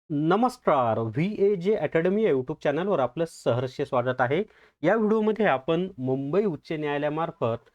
नमस्कार. VAJ academy या YouTube चॅनलवर आपलं सहर्ष स्वागत आहे. या व्हिडिओमध्ये आपण मुंबई उच्च न्यायालयामार्फत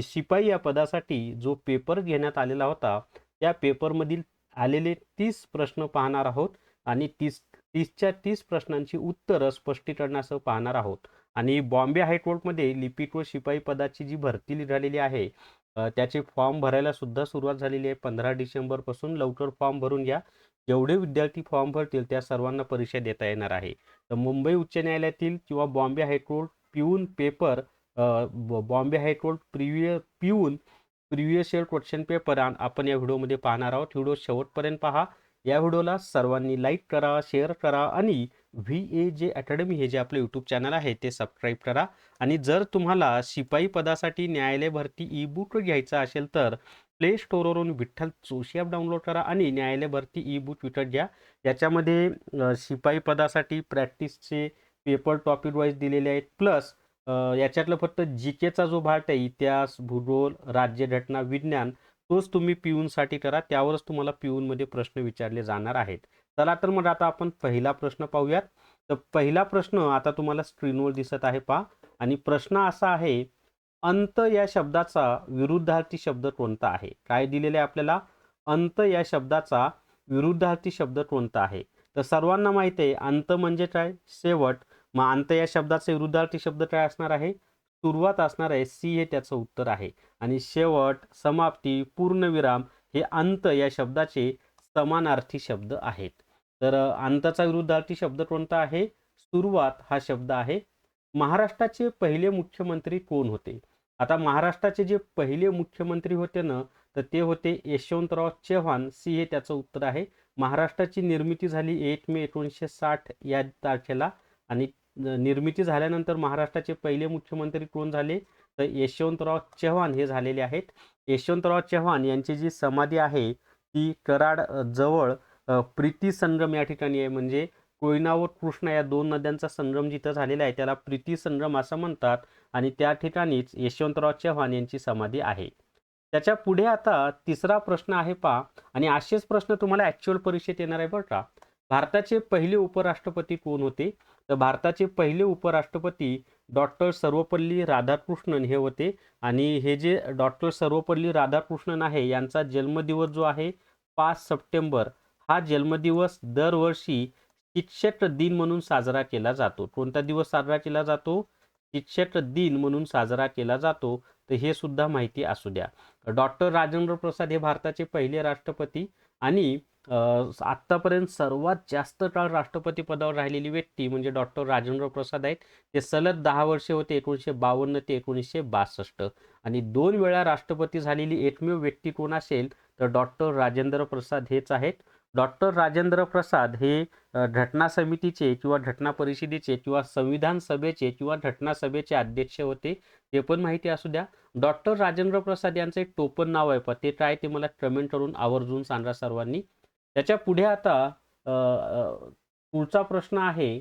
शिपाई या पदासाठी जो पेपर घेण्यात आलेला होता, त्या पेपरमधील आलेले 30 प्रश्न पाहणार आहोत आणि 30च्या 30 प्रश्नांची उत्तरं स्पष्टीकरणासह पाहणार आहोत. आणि बॉम्बे हायकोर्टमध्ये लिपिक व शिपाई पदाची जी भरती निघालेली आहे, त्याचे फॉर्म भरायला सुद्धा सुरुवात झालेली आहे. 15 डिसेंबरपासून लवकर फॉर्म भरून घ्या. जेवढे विद्यार्थी फॉर्म भरतील त्या सर्वांना परीक्षा देता येणार आहे. तर मुंबई उच्च न्यायालयातील किंवा बॉम्बे हायकोर्ट पिऊन पेपर, बॉम्बे हायकोर्ट पिऊन प्रिव्हियस इयर क्वेश्चन पेपर आपण या व्हिडिओमध्ये पाहणार आहोत. व्हिडिओ शेवटपर्यंत पहा. या व्हिडिओला सर्वांनी लाईक करा, शेअर करा आणि VAJ अकॅडमी हे जे आपलं यूट्यूब चॅनल आहे ते सबस्क्राईब करा. आणि जर तुम्हाला शिपाई पदासाठी न्यायालय भरती ई बुक घ्यायचा असेल तर प्ले स्टोअरवरून विठ्ठल जोशी ॲप डाउनलोड करा आणि न्यायालय भरती ई बुक विकत घ्या. याच्यामध्ये शिपाई पदासाठी प्रॅक्टिसचे पेपर टॉपिक वाईज दिलेले आहेत. प्लस याच्यातलं फक्त जीकेचा जो भाग आहे, इतिहास, भूगोल, राज्यघटना, विज्ञान, तोच तुम्ही पिऊनसाठी करा. त्यावरच तुम्हाला पिऊनमध्ये प्रश्न विचारले जाणार आहेत. चला तर मग आता आपण पहिला प्रश्न पाहूयात. तर पहिला प्रश्न आता तुम्हाला स्क्रीनवर दिसत आहे, पहा. आणि प्रश्न असा आहे, अंत या शब्दाचा विरुद्धार्थी शब्द कोणता आहे? काय दिलेले आहे आपल्याला? अंत या शब्दाचा विरुद्धार्थी शब्द कोणता आहे? तर सर्वांना माहिती आहे अंत म्हणजे काय? शेवट. मग अंत या शब्दाचे विरुद्धार्थी शब्द काय असणार आहे? सुरुवात असणार आहे. सी हे त्याचं उत्तर आहे. आणि शेवट, समाप्ती, पूर्णविराम हे अंत या शब्दाचे समानार्थी शब्द आहेत. तर अंताचा विरुद्धार्थी शब्द कोणता आहे? सुरुवात हा शब्द आहे. महाराष्ट्राचे पहिले मुख्यमंत्री कोण होते? आता महाराष्ट्राचे जे पहिले मुख्यमंत्री होते ना, तर ते होते यशवंतराव चव्हाण. सी हे त्याचं उत्तर आहे. महाराष्ट्राची निर्मिती झाली 1 मे 1960 या तारखेला. आणि निर्मिती झाल्यानंतर महाराष्ट्राचे पहिले मुख्यमंत्री कोण झाले? तर यशवंतराव चव्हाण हे झालेले आहेत. यशवंतराव चव्हाण यांची जी समाधी आहे ती कराड जवळ प्रीती संगम या ठिकाणी आहे. म्हणजे कोयना व कृष्णा या दोन नद्यांचा संगम जिथं झालेला आहे त्याला प्रीती संगम असं म्हणतात. आणि त्या ठिकाणीच यशवंतराव चव्हाण यांची समाधी आहे. त्याच्या पुढे आता तिसरा प्रश्न आहे, पहा. आणि असेच प्रश्न तुम्हाला ॲक्च्युअल परीक्षेत येणार आहे बरं का. भारताचे पहिले उपराष्ट्रपती कोण होते? तर भारताचे पहिले उपराष्ट्रपती डॉक्टर सर्वपल्ली राधाकृष्णन हे होते. आणि हे जे डॉक्टर सर्वपल्ली राधाकृष्णन आहे यांचा जन्मदिवस जो आहे 5 सप्टेंबर, हा जन्मदिवस दरवर्षी शिक्षक दिन म्हणून साजरा केला जातो. कोणता दिवस साजरा केला जातो? शिक्षक दिन म्हणून साजरा केला जातो. तर हे सुद्धा माहिती असू द्या. डॉक्टर राजेंद्र प्रसाद हे भारताचे पहिले राष्ट्रपती आणि आत्तापर्यंत सर्वात जास्त काळ राष्ट्रपती पदावर राहिलेली व्यक्ती म्हणजे डॉक्टर राजेंद्र प्रसाद आहेत. ते सलग 10 वर्षे होते, 1952 ते 1962. आणि 2 वेळा राष्ट्रपती झालेली एकमेव व्यक्ती कोण असेल तर डॉक्टर राजेंद्र प्रसाद हेच आहेत. डॉक्टर राजेंद्र प्रसाद हे घटना समितीचे किंवा घटना परिषदेचे किंवा संविधान सभेचे किंवा घटना सभेचे अध्यक्ष होते. ते पण माहिती असू द्या. डॉक्टर राजेंद्र प्रसाद यांचं एक टोपण नाव आहे, पण ते काय ते मला कमेंट करून आवर्जून सांगा सर्वांनी. त्याच्या पुढे आता पुढचा प्रश्न आहे,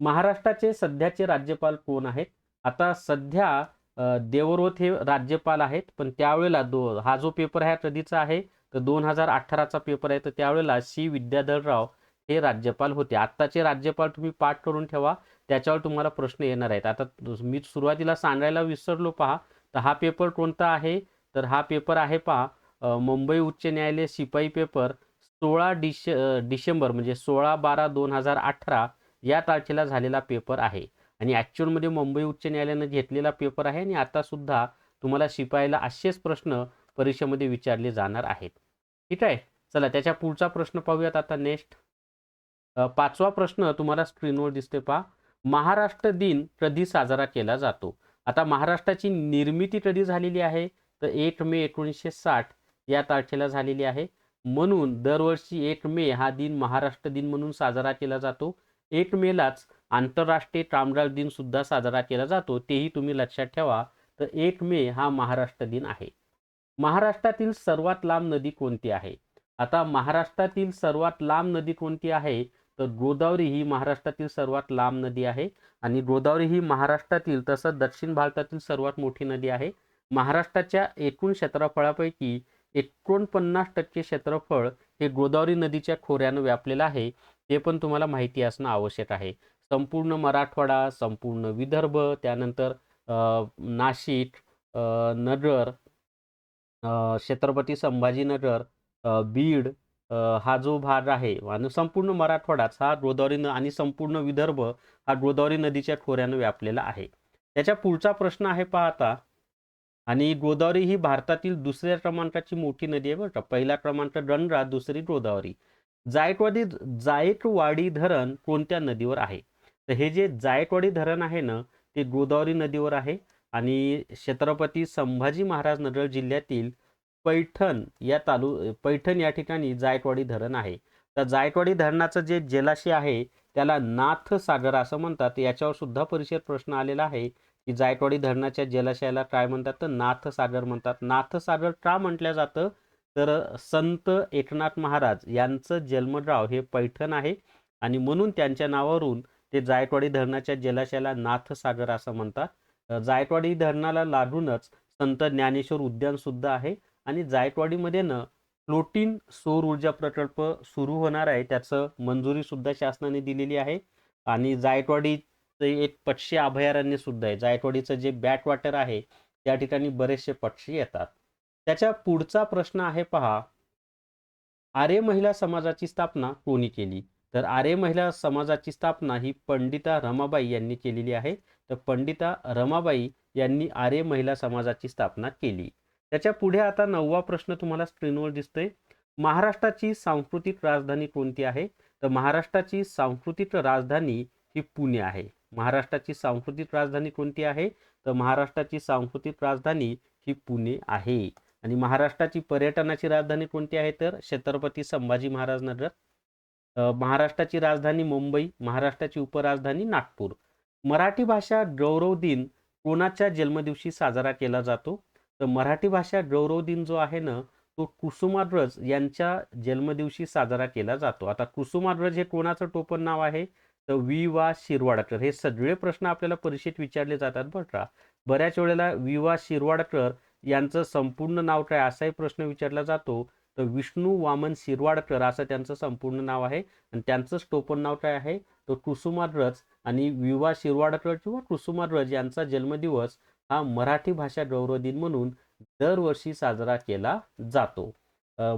महाराष्ट्राचे सध्याचे राज्यपाल कोण आहेत? आता सध्या देवव्रत हे राज्यपाल आहेत, पण त्यावेळेला हा जो पेपर आहे कधीचा आहे तर 2018चा पेपर आहे. तर त्यावेळेला सी विद्याधरराव हे राज्यपाल होते. आत्ताचे राज्यपाल तुम्ही पाठ करून ठेवा, त्याच्यावर तुम्हाला प्रश्न येणार आहेत. आता मी सुरुवातीला सांगायला विसरलो, पहा. तर हा पेपर कोणता आहे? तर हा पेपर आहे, पहा, मुंबई उच्च न्यायालय शिपाई पेपर 16 डिसेंबर म्हणजे 16/12/2018 या तारखेला झालेला पेपर आहे. आणि ॲक्च्युअलमध्ये मुंबई उच्च न्यायालयानं घेतलेला पेपर आहे. आणि आता सुद्धा तुम्हाला शिपाईला असेच प्रश्न परीक्षेमध्ये विचारले जाणार आहेत. ठीक आहे. चला त्याच्या पुढचा प्रश्न पाहूयात आता नेक्स्ट. 5वा प्रश्न तुम्हाला स्क्रीनवर दिसते, पहा. महाराष्ट्र दिन कधी साजरा केला जातो? आता महाराष्ट्राची निर्मिती कधी झालेली आहे तर 1 मे 1960 या तारखेला झालेली आहे. म्हणून दरवर्षी 1 मे हा दिन महाराष्ट्र दिन म्हणून साजरा केला जातो. 1 मेलाच आंतरराष्ट्रीय कामगार दिन सुद्धा साजरा केला जातो, तेही तुम्ही लक्षात ठेवा. तर 1 मे हा महाराष्ट्र दिन आहे. महाराष्ट्रातील सर्वात लांब नदी कोणती आहे? आता महाराष्ट्रातील सर्वात लांब नदी कोणती आहे तर गोदावरी ही महाराष्ट्रातील सर्वात लांब नदी आहे. आणि गोदावरी ही महाराष्ट्रातील तसंच दक्षिण भारतातील सर्वात मोठी नदी आहे. महाराष्ट्राच्या एकूण क्षेत्रफळापैकी 49% क्षेत्रफळ हे गोदावरी नदीच्या खोऱ्यानं व्यापलेलं आहे. ते पण तुम्हाला माहिती असणं आवश्यक आहे. संपूर्ण मराठवाडा, संपूर्ण विदर्भ, त्यानंतर नाशिक, नगर, छत्रपती संभाजीनगर, बीड, हा जो भाग आहे आणि संपूर्ण मराठवाडाच हा गोदावरी आणि संपूर्ण विदर्भ हा गोदावरी नदीच्या खोऱ्यानं व्यापलेला आहे. त्याच्या पुढचा प्रश्न आहे पहा आता. आणि गोदावरी ही भारतातील दुसऱ्या क्रमांकाची मोठी नदी आहे बरं का. पहिला क्रमांक गंगा, दुसरी गोदावरी. जायकवाडी धरण कोणत्या नदीवर आहे? तर हे जे जायकवाडी धरण आहे ना, ते गोदावरी नदीवर आहे आणि छत्रपती संभाजी महाराज नगर जिल्ह्यातील पैठण या ठिकाणी जायकवाडी धरण आहे. तर जायकवाडी धरणाचं जे जलाशय आहे त्याला नाथसागर असं म्हणतात. याच्यावर सुद्धा परीक्षेत प्रश्न आलेला आहे की जायकवाडी धरणाच्या जलाशयाला काय म्हणतात? तर नाथसागर म्हणतात. नाथसागर का म्हटलं जातं? तर संत एकनाथ महाराज यांचं जन्मगाव हे पैठण आहे आणि म्हणून त्यांच्या नावावरून ते जायकवाडी धरणाच्या जलाशयाला नाथसागर असं म्हणतात. जायकवाडी धरणाला लागूनच संत ज्ञानेश्वर उद्यान सुद्धा आहे आणि जायकवाडीमध्ये फ्लोटिंग सौर ऊर्जा प्रकल्प सुरू होणार आहे. त्याचं मंजुरी सुद्धा शासनाने दिलेली आहे आणि जायकवाडी एक पक्षी अभयारण्य सुद्धा आहे. जायकवाडीचं जे बॅक वॉटर आहे त्या ठिकाणी बरेचसे पक्षी येतात. त्याच्या पुढचा प्रश्न आहे पहा. आर्य महिला समाजाची स्थापना कोणी केली? तर आर्य महिला समाजाची स्थापना ही पंडिता रमाबाई यांनी केलेली आहे. तर पंडिता रमाबाई यांनी आर्य महिला समाजाची स्थापना केली. त्याच्या पुढे आता 9वा प्रश्न तुम्हाला स्क्रीनवर दिसतोय. महाराष्ट्राची सांस्कृतिक राजधानी कोणती आहे? तर महाराष्ट्राची सांस्कृतिक राजधानी ही पुणे आहे. महाराष्ट्राची सांस्कृतिक राजधानी कोणती आहे? तर महाराष्ट्राची सांस्कृतिक राजधानी ही पुणे आहे. आणि महाराष्ट्राची पर्यटनाची राजधानी कोणती आहे? तर छत्रपती संभाजी महाराज नगर. महाराष्ट्राची राजधानी मुंबई. महाराष्ट्राची उपराजधानी नागपूर. मराठी भाषा गौरव दिन कोणाच्या जन्मदिवशी साजरा केला जातो? तर मराठी भाषा गौरव दिन जो आहे ना, तो कुसुमाग्रज यांच्या जन्मदिवशी साजरा केला जातो. आता कुसुमाग्रज हे कोणाचं टोपण नाव आहे? तर वि. शिरवाडकर. हे सगळे प्रश्न आपल्याला परीक्षेत विचारले जातात बरं का. बऱ्याच वेळेला वि. शिरवाडकर यांचं संपूर्ण नाव काय असाही प्रश्न विचारला जातो. तर विष्णू वामन शिरवाडकर असं त्यांचं संपूर्ण नाव आहे आणि त्यांचंच टोपण नाव काय आहे? तर कुसुमाग्रज. आणि वि. शिरवाडकर किंवा कुसुमाग्रज यांचा जन्मदिवस हा मराठी भाषा गौरव दिन म्हणून दरवर्षी साजरा केला जातो.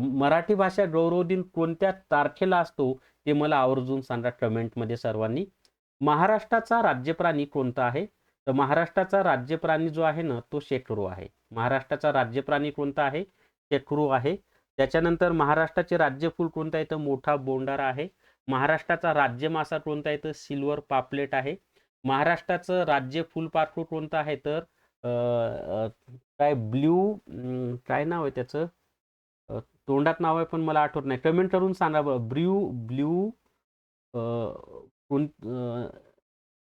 मराठी भाषा गौरव दिन कोणत्या तारखेला असतो ते मला आवर्जून सांगा कमेंटमध्ये सर्वांनी. महाराष्ट्राचा राज्यप्राणी कोणता आहे? तर महाराष्ट्राचा राज्यप्राणी जो आहे ना, तो शेकरू आहे. महाराष्ट्राचा राज्यप्राणी कोणता आहे? शेकरू आहे. त्याच्यानंतर महाराष्ट्राचे राज्यफूल कोणतं आहे? तर मोठा बोंडारा आहे. महाराष्ट्राचा राज्य मासा कोणता आहे? तर सिल्वर पापलेट आहे. महाराष्ट्राचं राज्य फुलपाखरू कोणतं आहे? तर काय ब्ल्यू, काय नाव आहे त्याचं? तोंडात नाव आहे पण मला आठवत नाही. कमेंट करून सांगा बरं. ब्ल्यू कोण?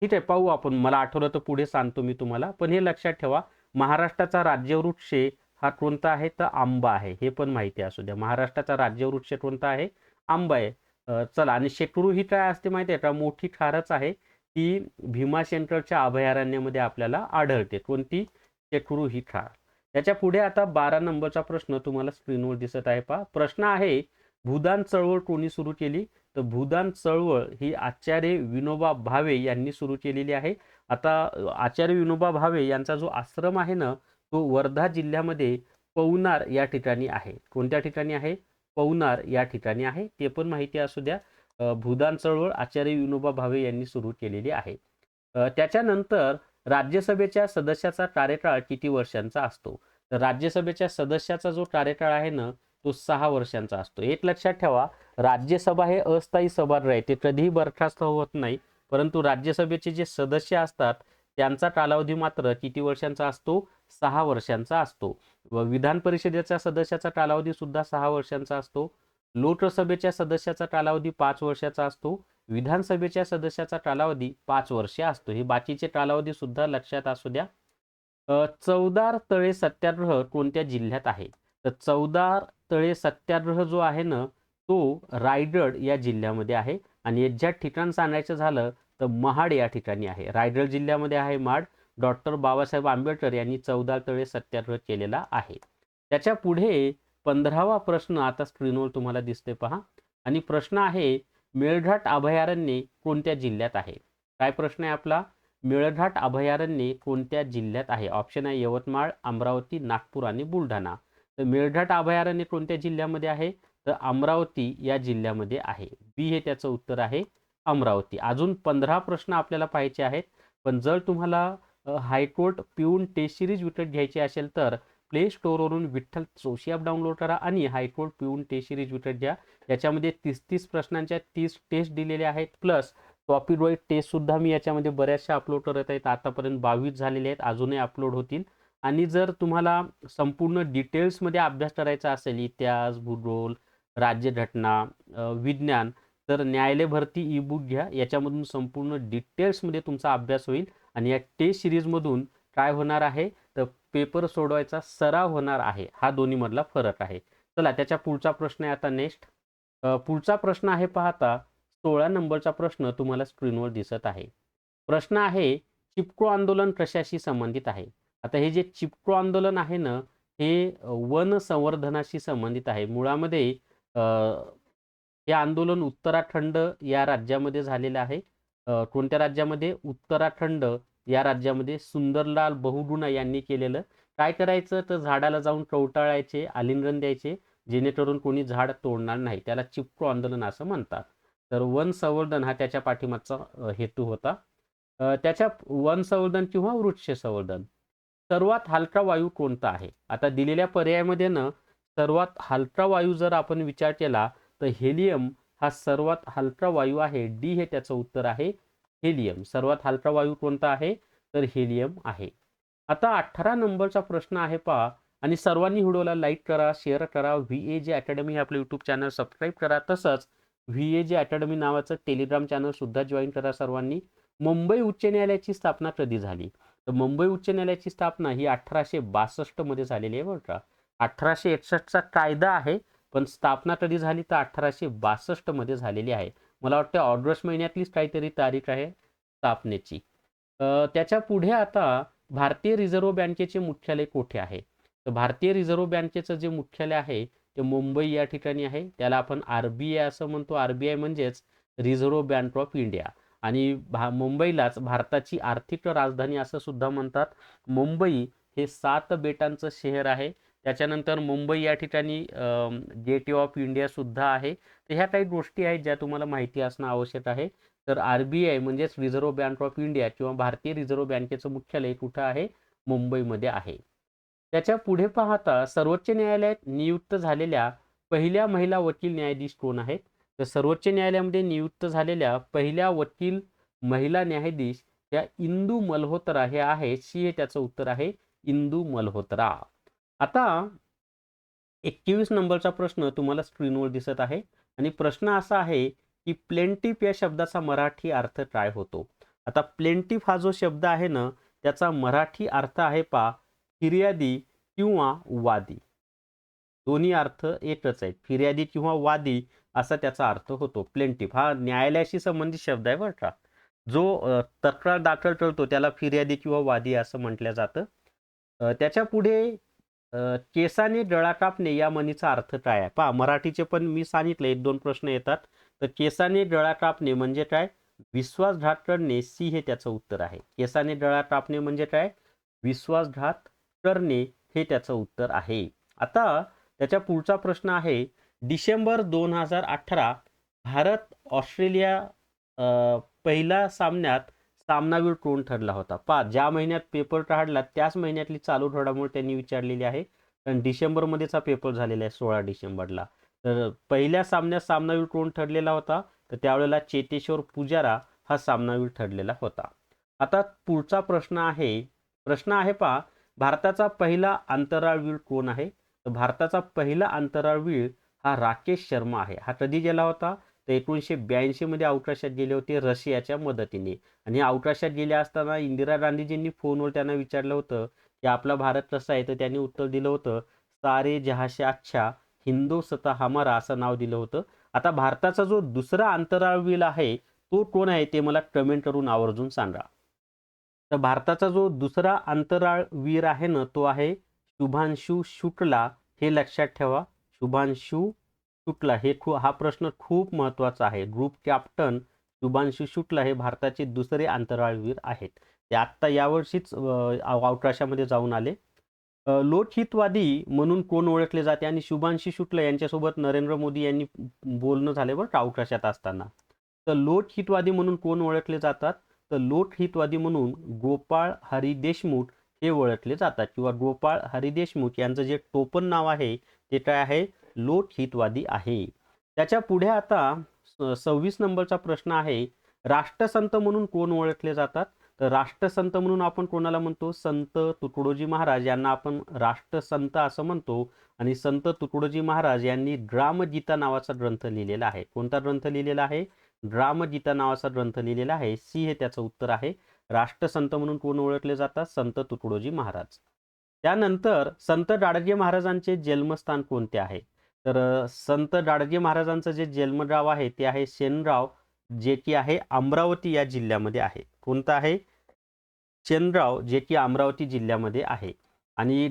ठीक आहे, पाहू आपण. मला आठवलं तर पुढे सांगतो मी तुम्हाला. पण हे लक्षात ठेवा, महाराष्ट्राचा राज्यवृक्ष हा कोणता आहे? तर आंबा आहे. हे पण माहिती असू द्या. महाराष्ट्राचा राज्यवृक्ष कोणता आहे? आंबा आहे. चला, आणि शेकरू ही काय असते माहिती आहे का? मोठी खारच आहे. ती भीमाशंकरच्या अभयारण्यामध्ये आपल्याला आढळते. कोणती? शेकरू ही खार. त्याच्या पुढे आता 12 नंबरचा प्रश्न तुम्हाला स्क्रीनवर दिसत आहे पहा. प्रश्न आहे, भूदान चळवळ कोणी सुरू केली? तर भूदान चळवळ ही आचार्य विनोबा भावे यांनी सुरू केलेली आहे. आता आचार्य विनोबा भावे यांचा जो आश्रम आहे ना, तो वर्धा जिल्ह्यामध्ये पवनार या ठिकाणी आहे. कोणत्या ठिकाणी आहे? पवनार या ठिकाणी आहे. ते पण माहिती असू द्या. भूदान चळवळ आचार्य विनोबा भावे यांनी सुरू केलेली आहे. त्याच्यानंतर राज्यसभेच्या सदस्याचा कार्यकाळ किती वर्षांचा असतो? तर राज्यसभेच्या सदस्याचा जो कार्यकाळ आहे ना, तो 6 वर्षांचा असतो. एक लक्षात ठेवा, राज्यसभा हे अस्थायी सभागृह आहे. ते कधीही बरखास्त होत नाही. परंतु राज्यसभेचे जे सदस्य असतात त्यांचा कालावधी मात्र किती वर्षांचा असतो? 6 वर्षांचा असतो. व विधान परिषदेच्या सदस्याचा कालावधी सुद्धा 6 वर्षांचा असतो. लोकसभेच्या सदस्याचा कालावधी 5 वर्षाचा असतो. विधानसभेच्या सदस्याचा कालावधी 5 वर्षे असतो. हे बाकीचे कालावधी सुद्धा लक्षात असू द्या. चवदार तळे सत्याग्रह कोणत्या जिल्ह्यात आहे? तर चवदार तळे सत्याग्रह जो आहे ना, तो रायगड या जिल्ह्यामध्ये आहे. आणि एक्झॅक्ट ठिकाण सांगायचं झालं तर महाड या ठिकाणी आहे. रायगड जिल्ह्यामध्ये आहे महाड. डॉक्टर बाबासाहेब आंबेडकर यांनी चवदार तळे सत्याग्रह केलेला आहे. त्याच्या पुढे 15वा प्रश्न आता स्क्रीनवर तुम्हाला दिसते पहा. आणि प्रश्न आहे, मेळघाट अभयारण्य कोणत्या जिल्ह्यात आहे? काय प्रश्न आहे आपला? मेळघाट अभयारण्य कोणत्या जिल्ह्यात आहे? ऑप्शन आहे यवतमाळ, अमरावती, नागपूर आणि बुलढाणा. तर मेळघाट अभयारण्य कोणत्या जिल्ह्यामध्ये आहे? तर अमरावती या जिल्ह्यामध्ये आहे. बी हे त्याचं उत्तर आहे, अमरावती. अजून 15 प्रश्न आपल्याला पाहायचे आहेत. पण जर तुम्हाला हायकोर्ट पिऊन टेस्ट सिरीज विकत घ्यायची असेल तर प्ले स्टोअरवरून विठ्ठल जोशी ॲप डाउनलोड करा आणि हायकोर्ट पिऊन टेस्ट सिरीज विकत घ्या. याच्यामध्ये 30 प्रश्नांच्या 30 टेस्ट दिलेल्या आहेत, प्लस टॉपिक वाईज टेस्ट सुद्धा मी याच्यामध्ये बऱ्याचशा अपलोड करत आहेत. आतापर्यंत 22 झालेले आहेत, अजूनही अपलोड होतील. आणि जर तुम्हाला संपूर्ण डिटेल्समध्ये अभ्यास करायचा असेल, इतिहास, भूगोल, राज्यघटना, विज्ञान, तर न्यायालय भरती ई बुक घ्या. याच्यामधून संपूर्ण डिटेल्समध्ये तुमचा अभ्यास होईल. आणि या टेस्ट सिरीजमधून काय होणार आहे, तर पेपर सोडवायचा सराव होणार आहे. हा दोन्हीमधला फरक आहे. चला त्याच्या पुढचा प्रश्न आहे आता नेक्स्ट. पुढचा प्रश्न आहे पाहता 16 नंबरचा प्रश्न तुम्हाला स्क्रीनवर दिसत आहे. प्रश्न आहे, चिपको आंदोलन कशाशी संबंधित आहे? आता हे जे चिपको आंदोलन आहे ना, हे वन संवर्धनाशी संबंधित आहे. मुळामध्ये हे आंदोलन उत्तराखंड या राज्यामध्ये झालेलं आहे. कोणत्या राज्यामध्ये? उत्तराखंड या राज्यामध्ये सुंदरलाल बहुगुणा यांनी केलेलं. काय करायचं तर झाडाला जाऊन कवटाळायचे, आलिंगन द्यायचे, जेणेकरून कोणी झाड तोडणार नाही. त्याला चिपको आंदोलन असं म्हणतात. तर वन संवर्धन हा त्याच्या पाठीमागचा हेतू होता. त्याच्या वन संवर्धन किंवा वृक्ष संवर्धन. सर्वात हलका वायू कोणता आहे? आता दिलेल्या पर्यायामध्ये ना सर्वात हलका वायू जर आपण विचार केला तर हेलियम हा सर्वात हलका वायू आहे. डी हे त्याचं उत्तर आहे, हेलियम. सर्वात हलका वायू कोणता आहे? तर हेलियम आहे. आता 18 नंबरचा प्रश्न आहे पहा. आणि सर्वांनी व्हिडिओला लाईक करा, शेअर करा, VAJ अकॅडमी हे आपलं यूट्यूब चॅनल सबस्क्राईब करा. तसंच VAJ अकॅडमी नावाचं टेलिग्राम चॅनल सुद्धा जॉईन करा सर्वांनी. मुंबई उच्च न्यायालयाची स्थापना कधी झाली? तर मुंबई उच्च न्यायालयाची स्थापना ही 1862 मध्ये झालेली आहे बरं का. 1861चा कायदा आहे, पण स्थापना कधी झाली तर 1862 मध्ये झालेली आहे. मला वाटतं ऑगस्ट महिन्यातलीच काहीतरी तारीख आहे स्थापनेची. त्याच्या पुढे आता भारतीय रिझर्व्ह बँकेचे मुख्यालय कुठे आहे? तर भारतीय रिझर्व्ह बँकेचं जे मुख्यालय आहे ते मुंबई या ठिकाणी आहे. त्याला आपण RBI असं म्हणतो. RBI म्हणजेच रिझर्व्ह बँक ऑफ इंडिया. आणि मुंबईलाच भारताची आर्थिक राजधानी असं सुद्धा म्हणतात. मुंबई हे 7 बेटांचं शहर आहे. त्याच्यानंतर मुंबई या ठिकाणी गेट ऑफ इंडिया सुद्धा आहे. तर ह्या काही गोष्टी आहेत ज्या तुम्हाला माहिती असणं आवश्यक आहे. तर RBI म्हणजेच रिझर्व्ह बँक ऑफ इंडिया किंवा भारतीय रिझर्व्ह बँकेचं मुख्यालय कुठं आहे? मुंबईमध्ये आहे. त्याच्या पुढे पाहता सर्वोच्च न्यायालयात नियुक्त झालेल्या पहिल्या महिला वकील न्यायाधीश कोण आहेत? तर सर्वोच्च न्यायालयामध्ये नियुक्त झालेल्या पहिल्या वकील महिला न्यायाधीश या इंदू मल्होत्रा हे आहे. सी हे त्याचं उत्तर आहे, इंदू मल्होत्रा. आता 21 नंबरचा प्रश्न तुम्हाला स्क्रीनवर दिसत आहे. आणि प्रश्न असा आहे की प्लेंटिफ या शब्दाचा मराठी अर्थ काय होतो? आता प्लेंटिफ हा जो शब्द आहे ना त्याचा मराठी अर्थ आहे पा फिर्यादी किंवा वादी. दोन्ही अर्थ एकच आहेत. फिर्यादी किंवा वादी असा त्याचा अर्थ होतो. प्लेंटिफ हा न्यायालयाशी संबंधित शब्द आहे बरं का. जो तक्रार दाखल करतो त्याला फिर्यादी किंवा वादी असं म्हटलं जातं. त्याच्या पुढे केसाने गळा कापणे या म्हणीचा अर्थ काय आहे? पहा मराठीचे पण मी सांगितले 1-2 प्रश्न येतात. तर केसाने गळा कापणे म्हणजे काय? विश्वासघात करणे. सी हे त्याचं उत्तर आहे. केसाने गळा कापणे म्हणजे काय? विश्वासघात करणे हे त्याचं उत्तर आहे. आता त्याच्या पुढचा प्रश्न आहे, डिसेंबर 2018 भारत ऑस्ट्रेलिया पहिल्या सामन्यात सामनावीर कोण ठरला होता? पहा ज्या महिन्यात पेपर काढला त्याच महिन्यातली चालू घडामोड त्यांनी विचारलेली आहे. कारण डिसेंबरमध्येच हा पेपर झालेला आहे 16 डिसेंबरला. तर पहिल्या सामन्यात सामनावीर कोण ठरलेला होता? तर त्यावेळेला चेतेश्वर पुजारा हा सामनावीर ठरलेला होता. आता पुढचा प्रश्न आहे पहा, भारताचा पहिला अंतराळवीर कोण आहे? तर भारताचा पहिला अंतराळवीर हा राकेश शर्मा आहे. हा कधी गेला होता? तर 1982 मध्ये अवकाशात गेले होते रशियाच्या मदतीने. आणि अवकाशात गेले असताना इंदिरा गांधीजींनी फोनवर त्यांना विचारलं होतं की आपला भारत कसा आहे? तर त्यांनी उत्तर दिलं होतं, सारे जहां से अच्छा हिंदुस्तान हमारा असं नाव दिलं होतं. आता भारताचा जो दुसरा अंतराळवीर आहे तो कोण आहे ते मला कमेंट करून आवर्जून सांगा. तर भारताचा जो दुसरा अंतराळवीर आहे ना तो आहे शुभांशु शुक्ला. हे लक्षात ठेवा. शुभांशु शुक्ला हा प्रश्न खूप महत्त्वाचा आहे. ग्रुप कॅप्टन शुभांशु शुक्ला हे भारताचे दुसरे अंतराळवीर आहेत. ते आत्ता यावर्षीच अवकाशामध्ये जाऊन आले. लोकहितवादी म्हणून कोण ओळखले जाते आणि शुभांशु शुक्ला यांच्यासोबत नरेंद्र मोदी यांनी बोलणं झाले बरं अवकाशात असताना. तर लोकहितवादी म्हणून कोण ओळखले जातात? तर लोकहितवादी म्हणून गोपाळ हरी देशमुख हे ओळखले जातात किंवा गोपाळ हरी देशमुख यांचं जे टोपण नाव आहे ते काय आहे? लोकहितवादी आहे. त्याच्या पुढे आता 26 नंबरचा प्रश्न आहे, राष्ट्रसंत म्हणून कोण ओळखले जातात? तर राष्ट्रसंत म्हणून आपण कोणाला म्हणतो? संत तुकडोजी महाराज यांना आपण राष्ट्रसंत असं म्हणतो. आणि संत तुकडोजी महाराज यांनी ग्रामगीता नावाचा ग्रंथ लिहिलेला आहे. कोणता ग्रंथ लिहिलेला आहे? ग्रामगीता नावाचा ग्रंथ लिहिलेला आहे. सी हे त्याचं उत्तर आहे. राष्ट्रसंत म्हणून कोण ओळखले जातात? संत तुकडोजी महाराज. त्यानंतर संत गाडगे महाराजांचे जन्मस्थान कोणते आहे? तर संत गाडगे महाराजांचं जे जन्मगाव आहे ते आहे शेनगाव, जे की आहे अमरावती या जिल्ह्यामध्ये आहे. कोणतं आहे? शेनगाव, जे की अमरावती जिल्ह्यामध्ये आहे. आणि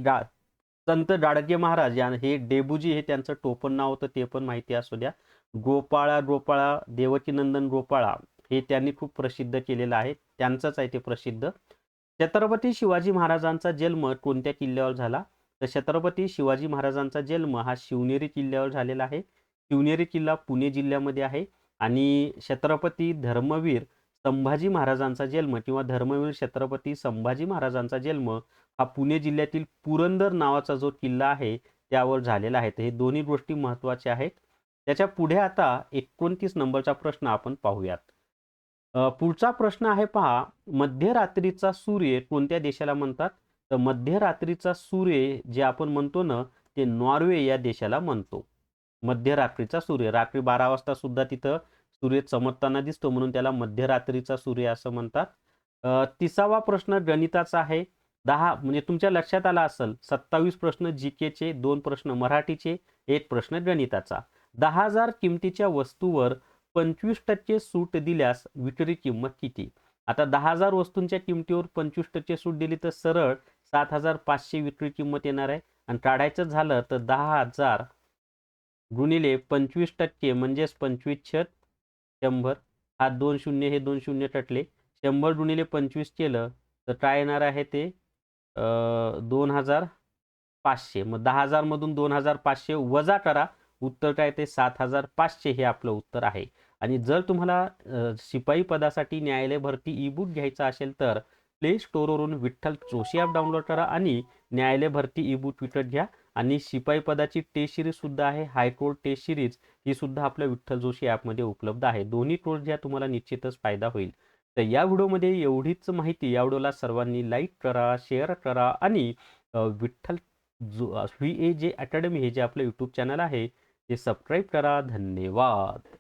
संत गाडगे महाराज हे डेबूजी हे त्यांचं टोपण नाव होतं, ते पण माहिती असू द्या. गोपाळा देवकीनंदन गोपाळा हे त्यांनी खूप प्रसिद्ध केलेलं आहे, त्यांचंच आहे ते प्रसिद्ध. छत्रपती शिवाजी महाराजांचा जन्म कोणत्या किल्ल्यावर झाला? तर छत्रपती शिवाजी महाराजांचा जन्म हा शिवनेरी किल्ल्यावर झालेला आहे. शिवनेरी किल्ला पुणे जिल्ह्यामध्ये आहे. आणि छत्रपती धर्मवीर संभाजी महाराजांचा जन्म किंवा धर्मवीर छत्रपती संभाजी महाराजांचा जन्म हा पुणे जिल्ह्यातील पुरंदर नावाचा जो किल्ला आहे त्यावर झालेला आहे. तर हे दोन्ही गोष्टी महत्त्वाच्या आहेत. त्याच्या पुढे आता 29 नंबरचा प्रश्न आपण पाहूयात. पुढचा प्रश्न आहे पहा, मध्यरात्रीचा सूर्य कोणत्या देशाला म्हणतात? तर मध्यरात्रीचा सूर्य जे आपण म्हणतो ना ते नॉर्वे या देशाला म्हणतो. मध्यरात्रीचा सूर्य, रात्री 12 वाजता सुद्धा तिथं सूर्य चमकताना दिसतो म्हणून त्याला मध्यरात्रीचा सूर्य असं म्हणतात. 30वा प्रश्न गणिताचा आहे. 10 म्हणजे तुमच्या लक्षात आला असेल, 27 प्रश्न जीकेचे, 2 प्रश्न मराठीचे, 1 प्रश्न गणिताचा. 10,000 किमतीच्या वस्तूवर 25% सूट दिल्यास विक्री किंमत किती? आता 10,000 वस्तूंच्या किमतीवर 25% सूट दिली तर सरळ 7,500 विक्री किंमत येणार आहे. आणि काढायचं झालं तर 10,000 गुणिले 25% म्हणजेच 25 100. हा 2 शून्य, हे 2 शून्य कटले. 100 गुणिले 25 केलं तर काय येणार आहे ते 2,500. मग 10,000 मधून 2,500 वजा करा, उत्तर काय ते 7,500 हे आपलं उत्तर आहे. आणि जर तुम्हाला शिपाई पदासाठी न्यायालय भरती ई बुक घ्यायचा असेल तर प्ले स्टोअरवरून विठ्ठल जोशी ॲप डाउनलोड करा आणि न्यायालय भरती ई बुक विकत घ्या. आणि शिपाई पदाची टेस्ट सिरीज सुद्धा आहे, हायकोर्ट टेस्ट सिरीज, ही सुद्धा आपल्या विठ्ठल जोशी ॲपमध्ये उपलब्ध आहे. दोन्ही कोर्स घ्या, तुम्हाला निश्चितच फायदा होईल. तर या व्हिडिओमध्ये एवढीच माहिती. या व्हिडिओला सर्वांनी लाईक करा, शेअर करा आणि विठ्ठल VAJ अकॅडमी हे जे आपलं यूट्यूब चॅनल आहे ते सबस्क्राईब करा. धन्यवाद.